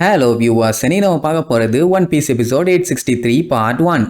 Hello viewers, இன்னைக்கு நம்ம பார்க்க போறது One Piece episode 863 part 1.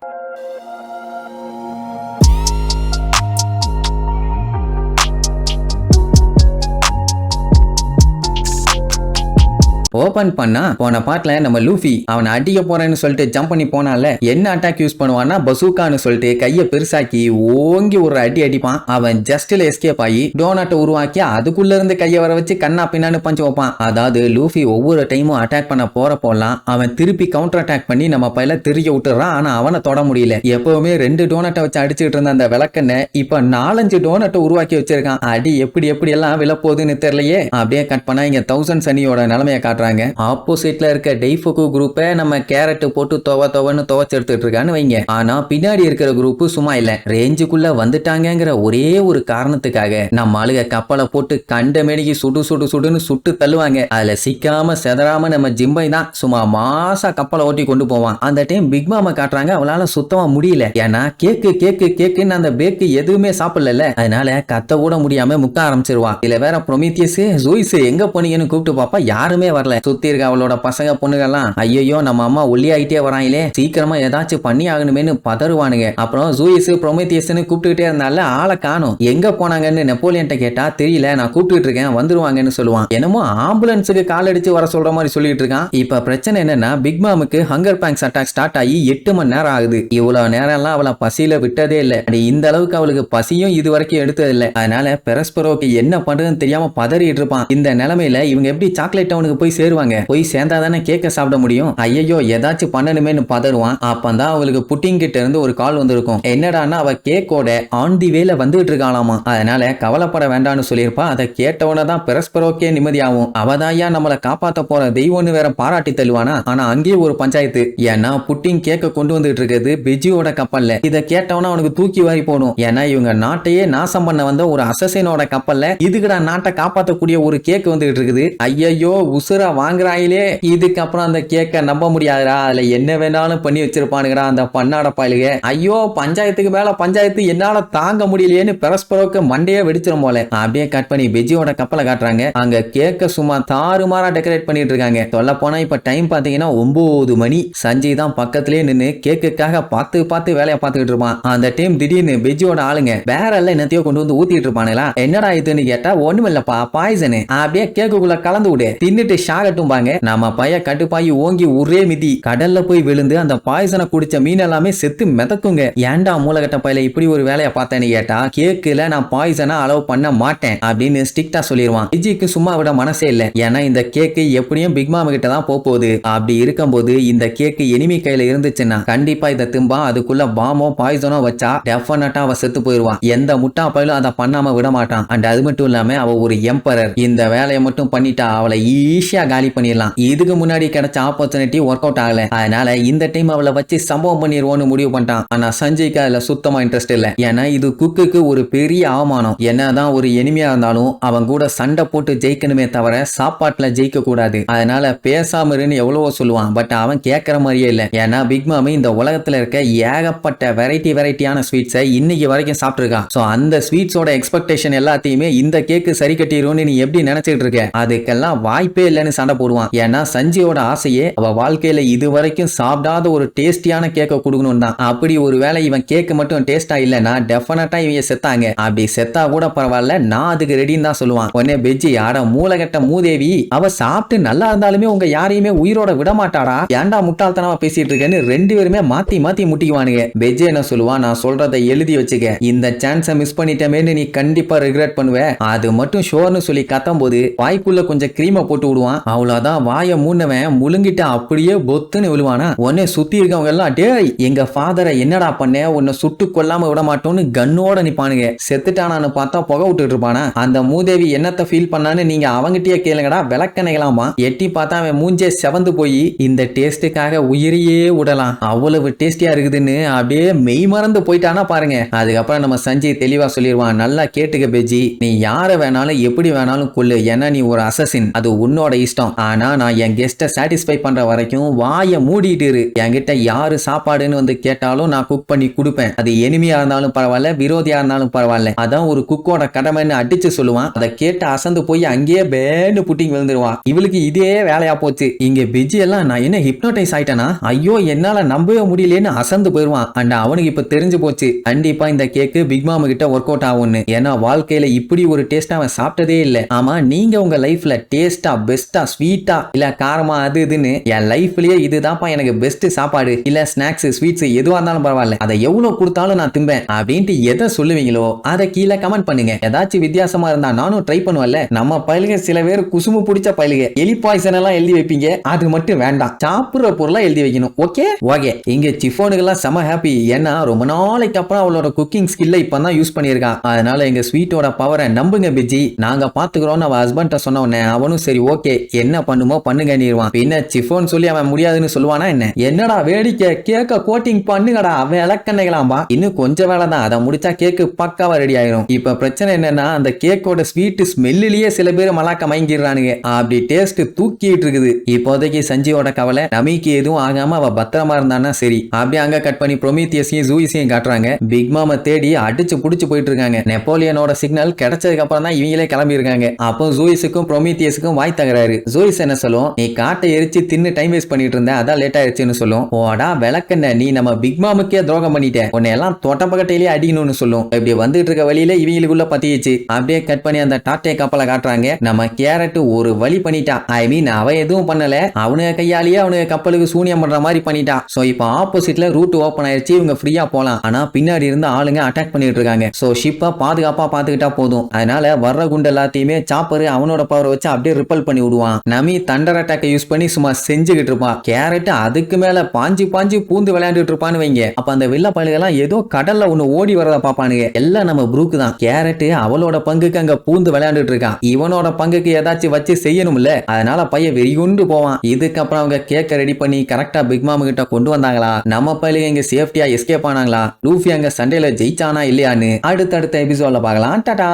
Open பண்ணா போன பாட்டுல நம்ம லூஃபி அவனை அடிக்க போறேன்னு சொல்லிட்டு ஜம்ப் பண்ணி போனால என்ன அட்டாக் யூஸ் பண்ணுவான்னா பசூக்கான்னு சொல்லிட்டு கையை பெருசாக்கி ஓங்கி ஒரு அடி அடிப்பான். அவன் ஜஸ்ட்ல எஸ்கேப் ஆகி டோனட்டை உருவாக்கி அதுக்குள்ள இருந்து கையை வர வச்சு கண்ணா பின்னான்னு பஞ்சு வைப்பான். அதாவது லூஃபி ஒவ்வொரு டைமும் அட்டாக் பண்ண போறப்போலாம் அவன் திருப்பி கவுண்டர் அட்டாக் பண்ணி நம்ம பையில திருக்க விட்டுறான். ஆனா அவனை தொட முடியல. எப்பவுமே 2 டோனட்டை வச்சு அடிச்சுட்டு இருந்த அந்த விளக்கண்ண இப்ப 4-5 டோனட்டை உருவாக்கி வச்சிருக்கான். அடி எப்படி எல்லாம் விழப்போகுதுன்னு தெரியலையே. அப்படியே கட் பண்ணா இங்க 1000 சனியோட நிலைமையை காட்டுறாங்க. ஆப்போசிட்ல இருக்க டெய்ஃபுக்கு குரூப்பை நம்ம கேரட் போட்டு துவன்னு துவச்சு எடுத்துட்டு இருக்கான்னு வைங்க. ஆனா பின்னாடி இருக்கிற குரூப் சும்மா இல்ல, ரேஞ்சுக்குள்ள வந்துட்டாங்கிற ஒரே ஒரு காரணத்துக்காக நம்ம ஆளுக கப்பலை போட்டு கண்ட மேடிக்கு சுடுன்னு சுட்டு தள்ளுவாங்க. அதுல சிக்காம செதறாம நம்ம ஜிம்பை தான் சும்மா மாசா கப்பலை ஓட்டி கொண்டு போவான். அந்த டைம் பிக் மாமா காட்டுறாங்க, அவளால சுத்தமா முடியல. ஏன்னா கேக்குன்னு அந்த பேக்கு எதுவுமே சாப்பிடல. அதனால கத்த கூட முடியாம முக்க ஆரம்பிச்சிருவான். இதுல வேற ப்ரொமீத்தியஸ் ஜூயிஸ் எங்க போனீங்கன்னு கூப்பிட்டு பாப்பா, யாருமே வரல. சுத்தி இருக்க அவளோட பசங்க பொண்ணுகள்லாம் ஐயோ நம்ம அம்மா ஒல்லி ஆகிட்டே வராங்களே, சீக்கிரமா ஏதாச்சும் பண்ணி ஆகணுமேனு பதறுவானுங்க. அப்புறம் ஜூயிஸ் ப்ரொமேத்தியஸ்னு கூப்பிட்டுக்கிட்டே இருந்தால ஆளை காணும். எங்க போனாங்கன்னு நெப்போலியன்ட்ட கேட்டா தெரியல, நான் கூப்பிட்டு இருக்கேன் வந்துருவாங்கன்னு சொல்லுவான். என்னமோ ஆம்புலன்ஸுக்கு கால் அடிச்சு வர சொல்ற மாதிரி சொல்லிட்டு இருக்கான். இப்ப பிரச்சனை என்னன்னா பிக் மாமுக்கு ஹங்கர் பேங்க்ஸ் அட்டாக் ஸ்டார்ட் ஆகி 8 மணி நேரம் ஆகுது. இவ்வளவு நேரம் எல்லாம் அவளை பசியில விட்டதே இல்ல. இந்த அளவுக்கு அவளுக்கு பசியும் இது வரைக்கும் எடுத்தது இல்ல. அதனால பெரஸ்பரோக்கு என்ன பண்றதுன்னு தெரியாம பதறிட்டு இருப்பான். இந்த நிலைமையில இவங்க எப்படி சாக்லேட் டவுனுக்கு போய் சேருவாங்க? போய் சேர்ந்தாதானே கேக்க சாப்பிட முடியும். ஐயோ ஏதாச்சும் பண்ணணுமேனு பதறுவான். அப்பதான் அவளுக்கு புட்டிங் கிட்ட இருந்து ஒரு கால் வந்திருக்கும். என்னடான்னா அவ கேக்கோட ஆன் தி வேல வந்துட்டு இருக்காளாமா. அதனால கவலைப்பட வேண்டாம்னு சொல்லியிருப்பா. அதை கேட்டவன தான் பெரஸ்பரோக்கே நிம்மதியாகும். அவதாயா நம்மளை காப்பாத்த போற தெய்வம்னு வேற பாராட்டி தள்ளுவானா. ஆனா அங்கேயே ஒரு பஞ்சாயத்து. ஏன்னா புட்டிங் கேக்க கொண்டு வந்துட்டு இருக்கிறது பெஜியோட கப்பல்ல. இதை கேட்டவனா அவனுக்கு தூக்கி வாரி போடும். ஏன்னா இவங்க நாட்டையே நாசம் பண்ண வந்த ஒரு அசசினோட கப்பல்ல இதுக்குடா நாட்டை காப்பாற்றக்கூடிய ஒரு கேக் வந்துட்டு இருக்குது. ஐயோ உசுர வாங்குறாயிலே, இதுக்கப்புறம் அந்த கேக்க நம்ப முடியாதுடா. அதுல என்ன வேணாலும் பண்ணி வச்சிருப்பானுங்கடா அந்த பண்ணாட பாயிலுக. ஐயோ பஞ்சாயத்துக்கு மேல பஞ்சாயத்து, என்னால தாங்க முடியலையேன்னு பெரஸ்பரோக்கு மண்டையே வெடிச்சிரும் போல. அப்படியே கட் பண்ணி பெஜியோட கப்பலை காட்டுறாங்க. அங்க கேக்க சும்மா தாறுமாறா டெக்கரேட் பண்ணிட்டு இருக்காங்க. சொல்ல போனா இப்ப டைம் பாத்தீங்கன்னா 9 மணி. சஞ்சய் தான் பக்கத்திலே நின்று கேக்குக்காக பார்த்து வேலையை பார்த்துக்கிட்டு இருப்பான். அந்த டைம் திடீர்னு பெஜியோட ஆளுங்க வேற எல்லாம் என்னத்தையோ கொண்டு வந்து ஊத்திட்டு இருப்பானுங்களா. என்னடா இதுன்னு கேட்டா ஒண்ணுமில்லப்பா பாய்சனு. அப்படியே கேக்குக்குள்ள கலந்து விடு, தின்னுட்டு ஷாகட்டும் பாங்க. நம்ம பைய கட்டுப்பாயி ஓங்கி ஒரே மிதி கடல்ல போய் விழுந்து அந்த பாய்சனை குடிச்ச மீன் எல்லாமே செத்து மிதக்குங்க. ஏன்டா மூலகட்ட பையில இப்படி ஒரு வேலையை பார்த்தேன்னு கேட்டா கேக்குல நான் பாய்சனா அலோவ் பண்ண மாட்டேன் அப்படின்னு ஸ்ட்ரிக்டா சொல்லிடுவான். விஜய்க்கு சும்மா விட மனசே இல்ல. ஏன்னா இந்த கேக்கு எப்படியும் பிக் மாமா கிட்ட தான் போகுது. அப்படி இருக்கும்போது இந்த கேக்கு எனிமி கையில இருந்துச்சுன்னா கண்டிப்பா இதை திம்பா. அதுக்குள்ள பாமோ பாய்சனோ வச்சா டெஃபினட்டா அவ செத்து போயிருவான். எந்த முட்டா பயிலும் அதை பண்ணாம விட மாட்டான். அண்ட் அது மட்டும் இல்லாம அவ ஒரு எம்பரர். இந்த வேலையை மட்டும் பண்ணிட்டா அவளை ஈஸியா காலி பண்ணிடலாம். இதுக்கு முன்னாடி கிடைச்ச ஆப்பர்ச்சுனிட்டி ஒர்க் அவுட் ஆகல. அதனால இந்த டைம் அவளை வச்சு சம்பவம் பண்ணிடுவோம்னு முடிவு பண்ணிட்டான். ஆனா சஞ்சய்க்கு அதுல சுத்தமா இன்ட்ரெஸ்ட் இல்ல. ஏன்னா இது குக்குக்கு ஒரு பெரிய அவமானம். என்னதான் ஒரு எனிமையா இருந்தாலும் அவன் கூட சண்டை போட்டு ஜெயிக்கணுமே தவிர சாப்பாட்டுல ஜெயிக்க கூடாது. அதனால பேசாம இருன்னு எவ்வளவோ சொல்லுவான். பட் அவன் கேட்கற மாதிரியே இல்ல. ஏன்னா பிக் மாமி இந்த உலகத்துல இருக்க ஏகப்பட்ட வெரைட்டியான ஸ்வீட்ஸை இன்னைக்கு வரைக்கும் சாப்பிட்டுருக்கான். சோ அந்த ஸ்வீட்ஸோட எக்ஸ்பெக்டேஷன் எல்லாத்தையுமே இந்த கேக்கு சரி கட்டிடும்னு நீ எப்படி நினைச்சிட்டு இருக்க? அதுக்கெல்லாம் வாய்ப்பே இல்லைன்னு சண்டை போடுவான். ஏன்னா சஞ்சயோட ஆசையே அவ வாழ்க்கையில இது வரைக்கும் சாப்பிடாத ஒரு டேஸ்டியான கேக்க கொடுக்கணும் தான். அப்படி ஒரு வேளை இவன் கேக்கு மட்டும் டேஸ்டா இல்லைன்னா டெஃபினட்டா இவங்க செத்தாங்க. அப்படி செத்தா கூட பரவாயில்ல, நான் அதுக்கு ரெடின்னு தான் சொல்லுவான். உடனே பெஜ்ஜி ஆட மூலகட்ட மூதேவி, அவ சாப்பிட்டு நல்லா இருந்தாலுமே உங்க யாரையுமே உயிரோட விட மாட்டாடா, ஏன்டா முட்டாள்தனமா பேசிட்டு இருக்கேன்னு 2 பேருமே மாத்தி முட்டிக்குவானுங்க. பெஜ்ஜி என்ன சொல்லுவான், நான் சொல்றதை எழுதி வச்சுக்க, இந்த சான்ஸை மிஸ் பண்ணிட்டமேன்னு நீ கண்டிப்பா ரிக்ரெட் பண்ணுவ, அது மட்டும் ஷோர்னு சொல்லி கத்தும் போது வாய்க்குள்ள கொஞ்சம் கிரீமை போட்டு விடுவான். அவ்வளவுதான் வாய மூணவன் முழுங்கிட்டு அப்படியே பொத்துன்னு விழுவானா. உடனே சுத்தி இருக்கவங்க எல்லாம் டேய் எங்க ஃபாதரை என்னடா பண்ண, உன்னை சுட்டு கொல்லாம விட மாட்டோம்னு கண்ணோட நிப்பானுங்க. செத்துட்டானான்னு பார்த்தா புகை விட்டுட்டு இருப்பானா. அந்த மூதேவி என்னத்தை ஃபீல் பண்ணான்னு நீங்க அவங்கிட்டயே கேளுங்கடா, விளக்கணைகளாமா. எட்டி பார்த்தா அவன் மூஞ்சே செவந்து போய் இந்த டேஸ்டுக்காக உயிரையே விடலாம், அவ்வளவு டேஸ்டியா இருக்குதுன்னு அப்படியே மெய் மறந்து போயிட்டானா பாருங்க. அதுக்கப்புறம் நம்ம சஞ்சய் தெளிவா சொல்லிடுவான், நல்லா கேட்டுக்க பெஜி, நீ யாரை வேணாலும் எப்படி வேணாலும் கொல்லு, ஏன்னா நீ ஒரு அசசின், அது உன்னோட இஷ்டம். ஆனா நான் என் கெஸ்ட்டை சாட்டிஸ்ஃபை பண்ற வரைக்கும் வாயை மூடிட்டு இரு. என்கிட்ட யாரு சாப்பாடுன்னு வந்து கேட்டாலும் நான் குக் பண்ணி கொடுப்பேன். அது எனிமியா இருந்தாலும் பரவாயில்ல, விரோதியா இருந்தாலும் பரவாயில்ல. அதான் ஒரு குக்கோட கடமைன்னு அடிச்சு சொல்லுவான். அதை கேட்டு அசந்து போய் அங்கேயே பேன்னு புட்டிங் விழுந்துருவான். இவளுக்கு இதே வேலையா போச்சு. இங்க பிஜி எல்லாம் நான் என்ன ஹிப்னோடைஸ் ஆயிட்டேனா, ஐயோ என்னால நம்பவே முடியலன்னு அசந்து போயிருவான். அண்ட் அவனுக்கு இப்ப தெரிஞ்சு போச்சு கண்டிப்பா இந்த கேக்கு பிக் மாம் கிட்ட ஒர்க் அவுட் ஆகும்னு. ஏன்னா வாழ்க்கையில இப்படி ஒரு டேஸ்ட் அவன் சாப்பிட்டதே இல்ல. ஆமா, நீங்க உங்க லைஃப்ல டேஸ்டா, பெஸ்டா, ஸ்வீட்டா இல்ல காரமா அது இதுன்னு என் லைஃப்லயே இதுதான்ப்பா எனக்கு பெஸ்ட் சாப்பாடு இல்ல ஸ்நாக்ஸ் ஸ்வீட்ஸ் எதுவா இருந்தாலும் பரவாயில்ல, அதை எவ்வளவு கொடுத்தாலும் நான் திம்பேன் அப்படின்ட்டு எதை சொல்லுவீங்களோ அதை கீழே கமெண்ட் பண்ணுங்க. ஏதாச்சும் வித்தியாசமா இருந்தா நானும் ட்ரை பண்ணுவேன்ல. நம்ம பயிலுக சில பேர் குசுமு பிடிச்ச பயிலுக எலி பாய்சன் எல்லாம் எழுதி வைப்பீங்க, அது மட்டும் வேண்டாம். சாப்பிடுற பொருளா எழுதி வைக்கணும். Okay okay. இங்க சிஃபோனுக்கெல்லாம் செம ஹாப்பி. ஏன்னா ரொம்ப நாளைக்கு அப்புறம் அவளோட குக்கிங் ஸ்கில்ல இப்பதான் யூஸ் பண்ணியிருக்கான். அதனால எங்க ஸ்வீட்டோட பவரை நம்புங்க பிஜி, நாங்க பாத்துக்கிறோம். அவ ஹஸ்பண்ட சொன்ன உடனே அவனும் சரி ஓகே என்ன பண்ணுமோ பண்ணுங்க நீருவான். பின்ன சிஃபோன் சொல்லி அவன் முடியாதுன்னு சொல்லுவானா என்ன? என்னடா வேடிக்கை, கேக்க கோட்டிங் பண்ணுங்கடா, அவன் இலக்கண்ணைகளாம்பா. இன்னும் கொஞ்சம் வேலை தான், அதை முடிச்சா கேக்கு பக்காவா ரெடி ஆயிரும். இப்ப பிரச்சனை என்னன்னா அந்த கேக்கோட ஸ்வீட் ஸ்மெல்லிலேயே சில பேர் மலாக்க மயங்கிடுறானுங்க. அப்படி டேஸ்ட் தூக்கிட்டு இருக்குது. இப்போதைக்கு சஞ்சீவோட கவலை நமிக்கு எதுவும் ஆகாம அவ பத்திரமா இருந்தானா சரி. அப்படியே அங்க கட் பண்ணி ப்ரொமீத்தியஸையும் ஜூயிஸையும் காட்டுறாங்க. பிக் மாம தேடி அடிச்சு புடிச்சு போயிட்டு இருக்காங்க. நெப்போலியனோட சிக்னல் கிடைச்சதுக்கு அப்புறம் தான் இவங்களே கிளம்பி இருக்காங்க. அப்போ ஜூயிஸுக்கும் ப்ரொமீத்தியஸுக்கும் வாய் தகராறு. ஜூயிஸ் என்ன சொல்லும், நீ காட்டை எரிச்சு தின்னு டைம் வேஸ்ட் பண்ணிட்டு இருந்த, அதான் லேட் ஆயிடுச்சுன்னு சொல்லும். ஓடா விளக்கண்ண, நீ நம்ம பிக் மாமுக்கே துரோகம் பண்ணிட்ட, உன்னை எல்லாம் தொட்டப்பகட்டையிலேயே அடிக்கணும்னு சொல்லும். இப்படி வந்துட்டு இருக்க வழியில இவங்களுக்குள்ள பத்திச்சு. அப்படியே கட் பண்ணி அந்த டாட்டே கப்பலை காட்டுறாங்க. நம்ம கேரட் ஒரு வழி பண்ணிட்டா. ஐ மீன் அவ எதுவும் பண்ணல, அவனுக்கு கையாலேயே அவனுக்கு கப்பலுக்கு சூனியம் பண்ற மாதிரி பண்ணிட்டா. சோ இப்போ ஆப்போசிட்ல ரூட் ஓபன் ஆயிடுச்சு, இவங்க ஃப்ரீயா போலாம். ஆனா பின்னாடி இருந்து ஆளுங்க அட்டாக் பண்ணிட்டு இருக்காங்க. சோ ஷிப்பை பாதுகாப்பா பாத்துக்கிட்டா போதும். அதனால வர்ற குண்டு எல்லாத்தையுமே சாப்பரு அவனோட பவர் வச்சு அப்படியே ரிப்பல் பண்ணி விடுவான். நமி தண்டர் அட்டாக்கை யூஸ் பண்ணி சும்மா செஞ்சுக்கிட்டு இருப்பான். கேரட் அதுக்கு மேல பாஞ்சு பாஞ்சு பூந்து விளையாண்டுட்டு இருப்பான்னு வைங்க. அப்ப அந்த வில்ல பழுகெல்லாம் ஏதோ கடல்ல ஒண்ணு ஓடி வரத பாப்பானுங்க. எல்லாம் நம்ம ப்ரூக்கு தான். கேரட் அவளோட பங்குக்கு அங்க பூந்து விளையாண்டுட்டு இருக்கான். இவனோட பங்குக்கு ஏதாச்சும் வச்சு செய்யணும்ல, அதனால பையன் வெறிகுண்டு போவான். இதுக்கப்புறம் அவங்க கேக்க ரெடி பண்ணி கரெக்டா பிக் மாம் கிட்ட கொண்டு வந்தாங்களா, நம்ம பையலுங்க இங்க சேஃப்டியா எஸ்கேப் ஆனாங்களா, லூஃபி அங்க சண்டையில ஜெயிச்சானா இல்லையான்னு அடுத்தடுத்த எபிசோட்ல பார்க்கலாம். டாடா.